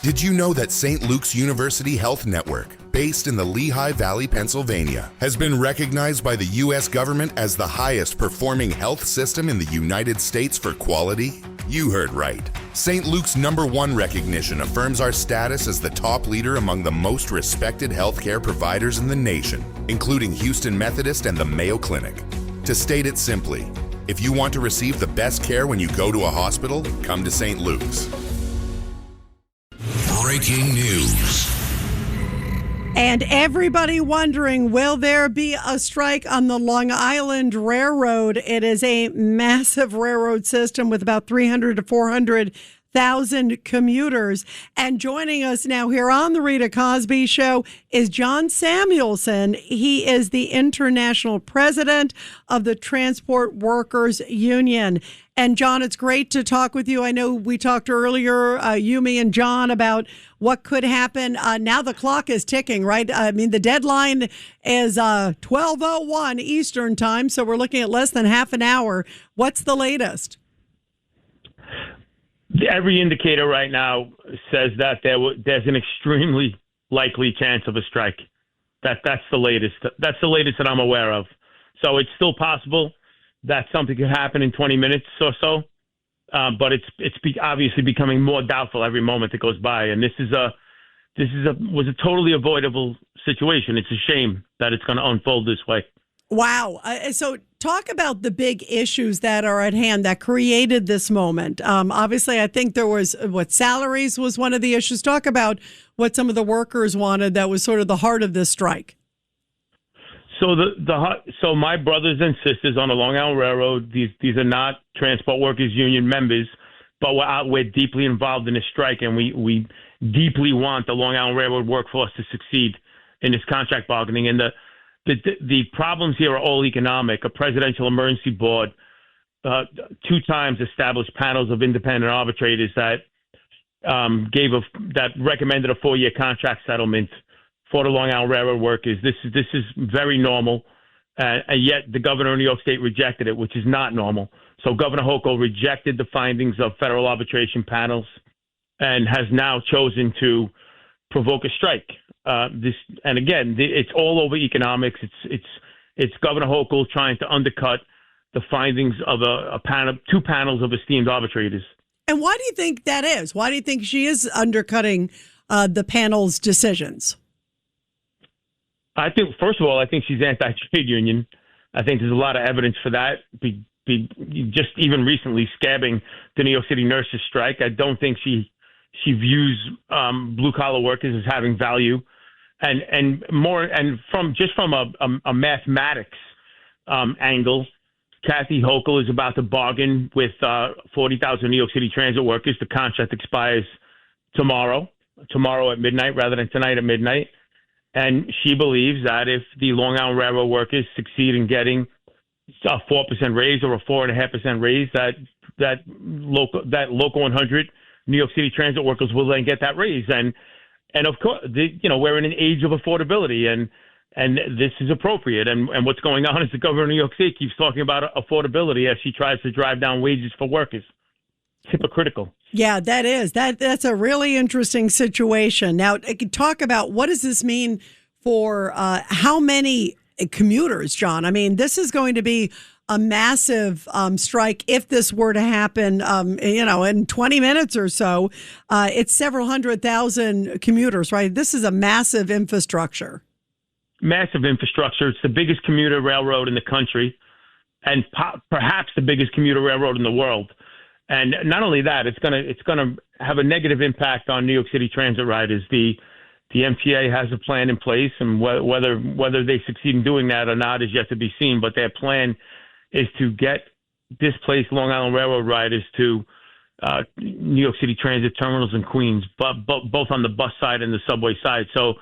Did you know that St. Luke's University Health Network, based in the Lehigh Valley, Pennsylvania, has been recognized by the U.S. government as the highest performing health system in the United States for quality? You heard right. St. Luke's #1 recognition affirms our status as the top leader among the most respected healthcare providers in the nation, including Houston Methodist and the Mayo Clinic. To state it simply, if you want to receive the best care when you go to a hospital, come to St. Luke's. Breaking news. And everybody wondering, will there be a strike on the Long Island Railroad? It is a massive railroad system with about 300 to 400,000 commuters. And joining us now here on the Rita Cosby Show is John Samuelson. He is the international president of the Transport Workers Union. And John, it's great to talk with you. I know we talked earlier, you, me, and John, about what could happen. Now the clock is ticking, right? I mean, the deadline is 12:01 Eastern time, so we're looking at less than half an hour. What's the latest? Every indicator right now says that there's an extremely likely chance of a strike. That's the latest. That's the latest that I'm aware of. So it's still possible that something could happen in 20 minutes or so, but it's obviously becoming more doubtful every moment that goes by. And this was a totally avoidable situation. It's a shame that it's going to unfold this way. Wow. So talk about the big issues that are at hand that created this moment. Obviously, I think there was salaries was one of the issues. Talk about what some of the workers wanted that was sort of the heart of this strike. So so my brothers and sisters on the Long Island Railroad, these are not Transport Workers Union members, but we're deeply involved in this strike, and we deeply want the Long Island Railroad workforce to succeed in this contract bargaining. And the problems here are all economic. A presidential emergency board 2 times established panels of independent arbitrators that recommended a 4-year contract settlement for the Long Island Railroad workers. This is very normal, and yet the governor of New York State rejected it, which is not normal. So Governor Hochul rejected the findings of federal arbitration panels and has now chosen to provoke a strike. It's all over economics. It's Governor Hochul trying to undercut the findings of two panels of esteemed arbitrators. And why do you think that is? Why do you think she is undercutting the panel's decisions? I think, first of all, she's anti-trade union. I think there's a lot of evidence for that. Just even recently scabbing the New York City nurses strike. I don't think she views blue-collar workers as having value. And from a mathematics angle, Kathy Hochul is about to bargain with 40,000 New York City transit workers. The contract expires tomorrow at midnight rather than tonight at midnight. And she believes that if the Long Island Railroad workers succeed in getting a 4% raise or a 4.5% raise, that local 100 New York City transit workers will then get that raise. And of course, we're in an age of affordability, and this is appropriate. And what's going on is the governor of New York State keeps talking about affordability as she tries to drive down wages for workers. It's hypocritical. Yeah, that is. That's a really interesting situation. Now, talk about what does this mean for how many commuters, John? I mean, this is going to be a massive strike if this were to happen, in 20 minutes or so. It's several 100,000 commuters, right? This is a massive infrastructure. Massive infrastructure. It's the biggest commuter railroad in the country and perhaps the biggest commuter railroad in the world. And not only that, it's gonna have a negative impact on New York City transit riders. The MTA has a plan in place, and whether they succeed in doing that or not is yet to be seen. But their plan is to get displaced Long Island Railroad riders to New York City transit terminals in Queens, but both on the bus side and the subway side. So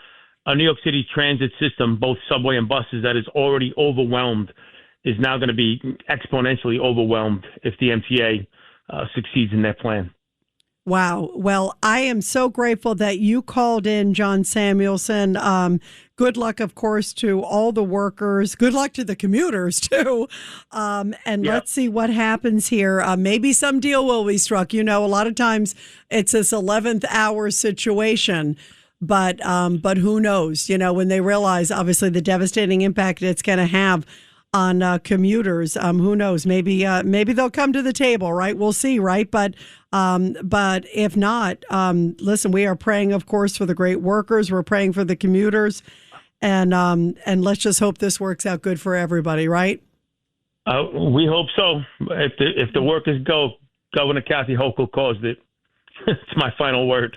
a New York City transit system, both subway and buses, that is already overwhelmed, is now going to be exponentially overwhelmed if the MTA succeeds in their plan. Wow. Well, I am so grateful that you called in, John Samuelson. Good luck, of course, to all the workers. Good luck to the commuters, too. And let's see what happens here. Maybe some deal will be struck. You know, a lot of times it's this 11th hour situation. But who knows? You know, when they realize, obviously, the devastating impact it's going to have on commuters, who knows? Maybe they'll come to the table, right? We'll see, right? But if not, listen, we are praying, of course, for the great workers. We're praying for the commuters, and let's just hope this works out good for everybody, right? We hope so. If the workers go, Governor Kathy Hochul caused it. It's my final word.